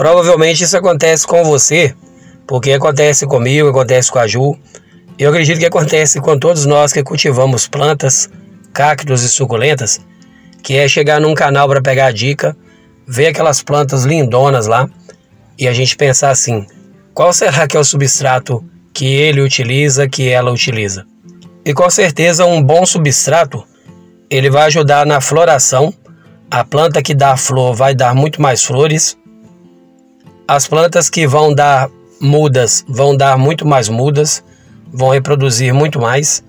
Provavelmente isso acontece com você, porque acontece comigo, acontece com a Ju. Eu acredito que acontece com todos nós que cultivamos plantas, cactos e suculentas, que é chegar num canal para pegar a dica, ver aquelas plantas lindonas lá e a gente pensar assim, qual será que é o substrato que ele utiliza, que ela utiliza? E com certeza um bom substrato, ele vai ajudar na floração. A planta que dá flor vai dar muito mais flores. As plantas que vão dar mudas vão dar muito mais mudas, vão reproduzir muito mais.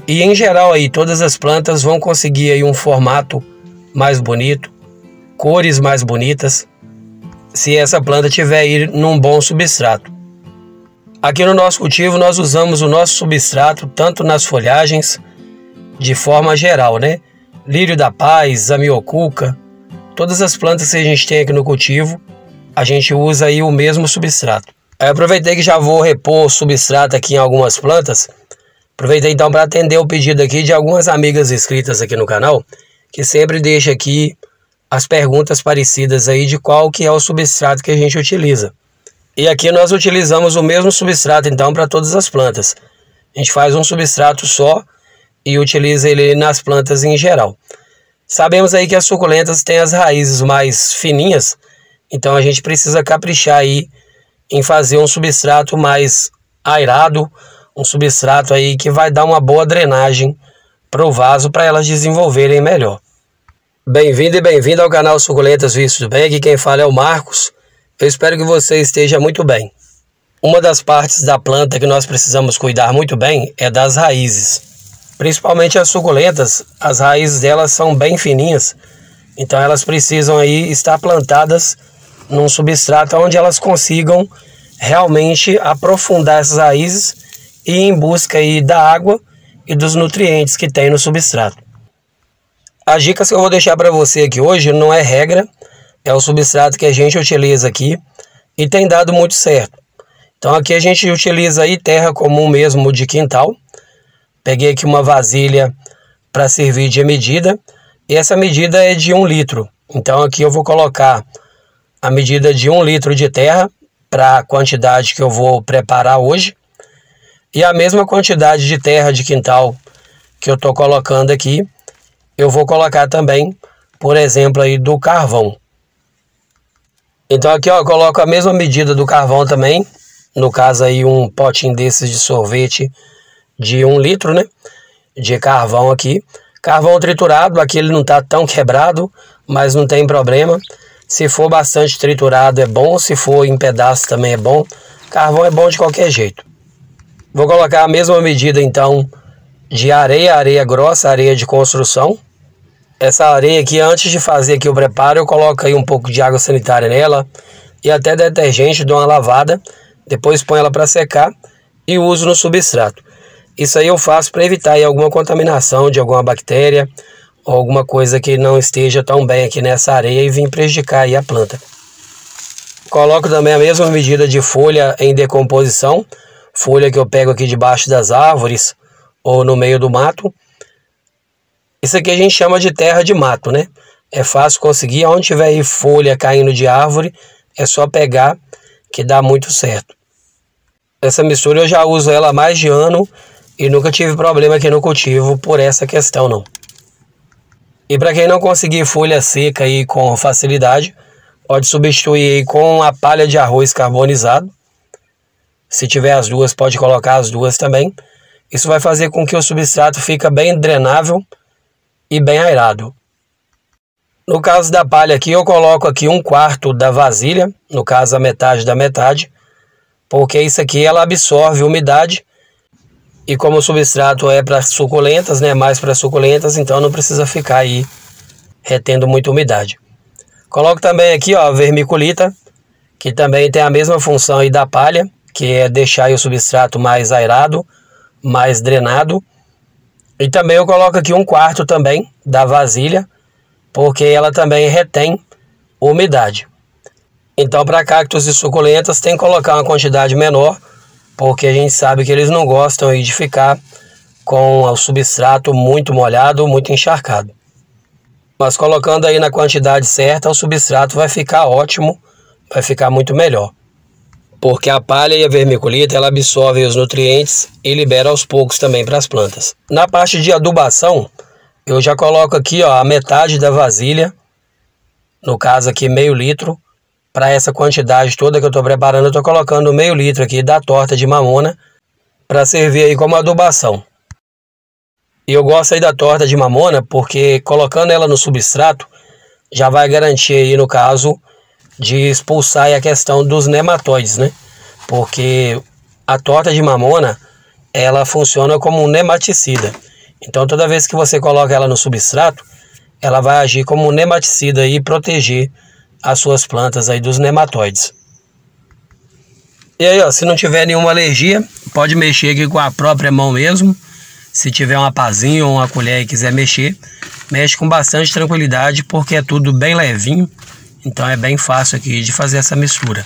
E em geral aí todas as plantas vão conseguir aí um formato mais bonito, cores mais bonitas, se essa planta tiver aí num bom substrato. Aqui no nosso cultivo nós usamos o nosso substrato tanto nas folhagens, de forma geral, né? Lírio da paz, amiocuca, todas as plantas que a gente tem aqui no cultivo, a gente usa aí o mesmo substrato. Eu aproveitei que já vou repor o substrato aqui em algumas plantas. Aproveitei então para atender o pedido aqui de algumas amigas inscritas aqui no canal, que sempre deixa aqui as perguntas parecidas aí de qual que é o substrato que a gente utiliza. E aqui nós utilizamos o mesmo substrato então para todas as plantas. A gente faz um substrato só e utiliza ele nas plantas em geral. Sabemos aí que as suculentas têm as raízes mais fininhas, então a gente precisa caprichar aí em fazer um substrato mais airado, um substrato aí que vai dar uma boa drenagem para o vaso para elas desenvolverem melhor. Bem-vindo e bem-vindo ao canal Suculentas Vistos do Bem, aqui quem fala é o Marcos. Eu espero que você esteja muito bem. Uma das partes da planta que nós precisamos cuidar muito bem é das raízes. Principalmente as suculentas, as raízes delas são bem fininhas, então elas precisam aí estar plantadas num substrato onde elas consigam realmente aprofundar essas raízes e ir em busca aí da água e dos nutrientes que tem no substrato. As dicas que eu vou deixar para você aqui hoje não é regra, é o substrato que a gente utiliza aqui e tem dado muito certo. Então aqui a gente utiliza aí terra comum mesmo de quintal. Peguei aqui uma vasilha para servir de medida e essa medida é de 1 litro. Então aqui eu vou colocar a medida de 1 litro de terra para a quantidade que eu vou preparar hoje. E a mesma quantidade de terra de quintal que eu estou colocando aqui, eu vou colocar também, por exemplo, aí do carvão. Então aqui ó, eu coloco a mesma medida do carvão também. No caso aí um potinho desses de sorvete de 1 litro, né? De carvão aqui. Carvão triturado, aqui ele não está tão quebrado, mas não tem problema. Se for bastante triturado é bom, se for em pedaços também é bom. Carvão é bom de qualquer jeito. Vou colocar a mesma medida então de areia, areia grossa, areia de construção. Essa areia aqui, antes de fazer aqui o preparo, eu coloco aí um pouco de água sanitária nela e até detergente, dou uma lavada, depois ponho ela para secar e uso no substrato. Isso aí eu faço para evitar aí alguma contaminação de alguma bactéria ou alguma coisa que não esteja tão bem aqui nessa areia e vir prejudicar aí a planta. Coloco também a mesma medida de folha em decomposição, folha que eu pego aqui debaixo das árvores ou no meio do mato. Isso aqui a gente chama de terra de mato, né? É fácil conseguir, onde tiver aí folha caindo de árvore, é só pegar que dá muito certo. Essa mistura eu já uso ela há mais de ano e nunca tive problema aqui no cultivo por essa questão não. E para quem não conseguir folha seca aí com facilidade, pode substituir aí com a palha de arroz carbonizado. Se tiver as duas, pode colocar as duas também. Isso vai fazer com que o substrato fique bem drenável e bem airado. No caso da palha aqui, eu coloco aqui 1/4 da vasilha, no caso a metade da metade, porque isso aqui ela absorve umidade e como o substrato é para suculentas, né, mais para suculentas, então não precisa ficar aí retendo muita umidade. Coloco também aqui ó, vermiculita, que também tem a mesma função aí da palha, que é deixar aí o substrato mais airado, mais drenado. E também eu coloco aqui 1/4 também da vasilha, porque ela também retém umidade. Então para cactos e suculentas tem que colocar uma quantidade menor, porque a gente sabe que eles não gostam aí de ficar com o substrato muito molhado, muito encharcado. Mas colocando aí na quantidade certa, o substrato vai ficar ótimo, vai ficar muito melhor. Porque a palha e a vermiculita, ela absorve os nutrientes e libera aos poucos também para as plantas. Na parte de adubação, eu já coloco aqui, ó, a metade da vasilha, no caso aqui meio litro. Para essa quantidade toda que eu estou preparando, eu estou colocando meio litro aqui da torta de mamona para servir aí como adubação. E eu gosto aí da torta de mamona porque colocando ela no substrato, já vai garantir aí, no caso, de expulsar aí a questão dos nematóides, né? Porque a torta de mamona, ela funciona como um nematicida. Então toda vez que você coloca ela no substrato, ela vai agir como um nematicida e proteger as suas plantas aí dos nematóides. E aí, ó, se não tiver nenhuma alergia, pode mexer aqui com a própria mão mesmo. Se tiver uma pazinha ou uma colher e quiser mexer, mexe com bastante tranquilidade, porque é tudo bem levinho. Então é bem fácil aqui de fazer essa mistura.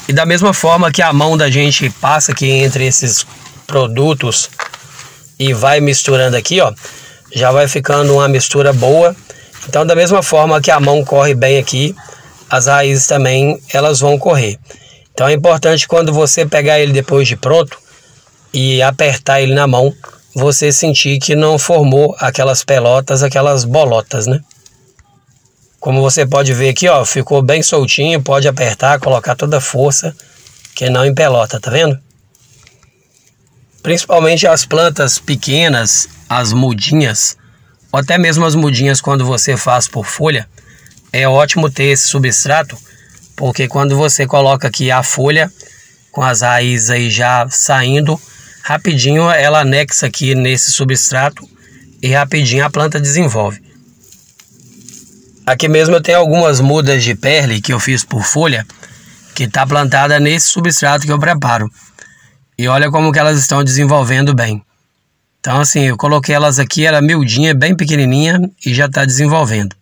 E da mesma forma que a mão da gente passa aqui entre esses produtos e vai misturando aqui, ó, já vai ficando uma mistura boa. Então da mesma forma que a mão corre bem aqui, as raízes também elas vão correr. Então é importante quando você pegar ele depois de pronto e apertar ele na mão, você sentir que não formou aquelas pelotas, aquelas bolotas, né? Como você pode ver aqui, ó, ficou bem soltinho, pode apertar, colocar toda a força, que não empelota, tá vendo? Principalmente as plantas pequenas, as mudinhas, ou até mesmo as mudinhas quando você faz por folha, é ótimo ter esse substrato, porque quando você coloca aqui a folha, com as raízes aí já saindo, rapidinho ela anexa aqui nesse substrato e rapidinho a planta desenvolve. Aqui mesmo eu tenho algumas mudas de perle que eu fiz por folha, que está plantada nesse substrato que eu preparo. E olha como que elas estão desenvolvendo bem. Então assim, eu coloquei elas aqui, ela miudinha, bem pequenininha e já está desenvolvendo.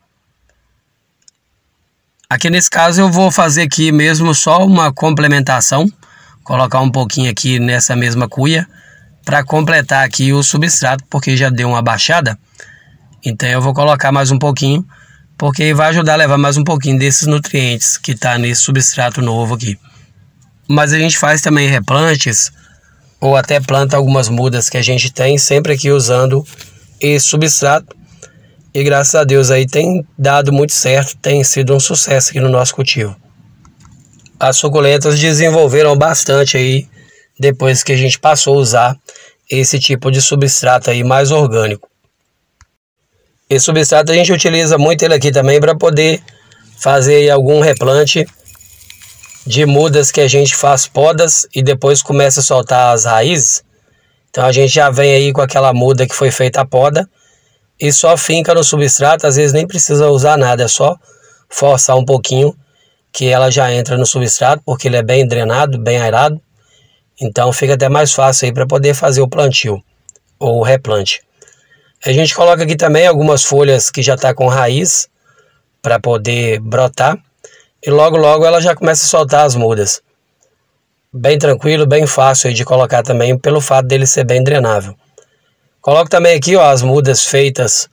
Aqui nesse caso eu vou fazer aqui mesmo só uma complementação, colocar um pouquinho aqui nessa mesma cuia, para completar aqui o substrato, porque já deu uma baixada. Então eu vou colocar mais um pouquinho, porque vai ajudar a levar mais um pouquinho desses nutrientes que está nesse substrato novo aqui. Mas a gente faz também replantes, ou até planta algumas mudas que a gente tem, sempre aqui usando esse substrato. E graças a Deus aí tem dado muito certo, tem sido um sucesso aqui no nosso cultivo. As suculentas desenvolveram bastante aí, depois que a gente passou a usar esse tipo de substrato aí mais orgânico. Esse substrato a gente utiliza muito ele aqui também para poder fazer aí algum replante de mudas que a gente faz podas e depois começa a soltar as raízes. Então a gente já vem aí com aquela muda que foi feita a poda e só finca no substrato, às vezes nem precisa usar nada, é só forçar um pouquinho que ela já entra no substrato, porque ele é bem drenado, bem aerado. Então fica até mais fácil aí para poder fazer o plantio ou o replante. A gente coloca aqui também algumas folhas que já está com raiz para poder brotar. E logo logo ela já começa a soltar as mudas. Bem tranquilo, bem fácil aí de colocar também pelo fato dele ser bem drenável. Coloco também aqui, ó, as mudas feitas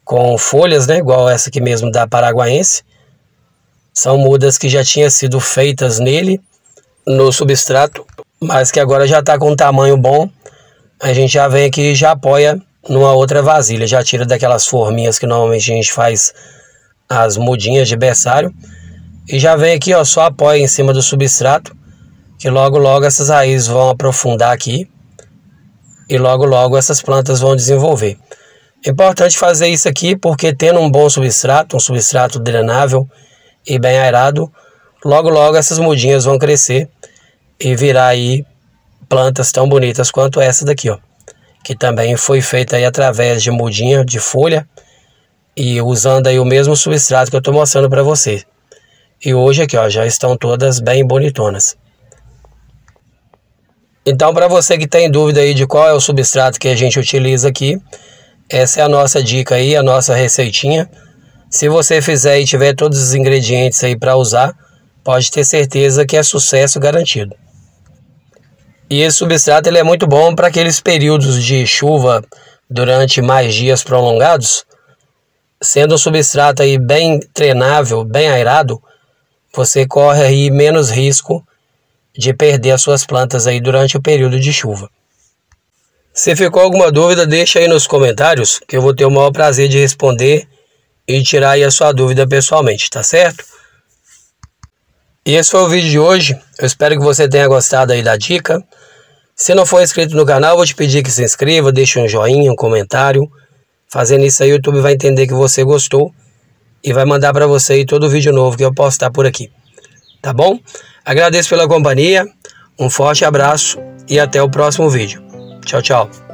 com folhas, né? Igual essa aqui mesmo da paraguaense. São mudas que já tinham sido feitas nele, no substrato, mas que agora já está com um tamanho bom. A gente já vem aqui e já apoia numa outra vasilha, já tira daquelas forminhas que normalmente a gente faz as mudinhas de berçário e já vem aqui, ó, só apoia em cima do substrato, que logo logo essas raízes vão aprofundar aqui e logo logo essas plantas vão desenvolver. É importante fazer isso aqui porque tendo um bom substrato, um substrato drenável e bem aerado, logo logo essas mudinhas vão crescer e virar aí plantas tão bonitas quanto essa daqui, ó, que também foi feita aí através de mudinha de folha e usando aí o mesmo substrato que eu estou mostrando para você. E hoje aqui, ó, já estão todas bem bonitonas. Então, para você que tem dúvida aí de qual é o substrato que a gente utiliza aqui, essa é a nossa dica aí, a nossa receitinha. Se você fizer e tiver todos os ingredientes aí para usar, pode ter certeza que é sucesso garantido. E esse substrato ele é muito bom para aqueles períodos de chuva durante mais dias prolongados. Sendo um substrato aí bem drenável, bem aerado, você corre aí menos risco de perder as suas plantas aí durante o período de chuva. Se ficou alguma dúvida, deixa aí nos comentários, que eu vou ter o maior prazer de responder e tirar aí a sua dúvida pessoalmente, tá certo? E esse foi o vídeo de hoje. Eu espero que você tenha gostado aí da dica. Se não for inscrito no canal, vou te pedir que se inscreva, deixe um joinha, um comentário. Fazendo isso aí, o YouTube vai entender que você gostou e vai mandar para você aí todo vídeo novo que eu postar por aqui. Tá bom? Agradeço pela companhia, um forte abraço e até o próximo vídeo. Tchau, tchau.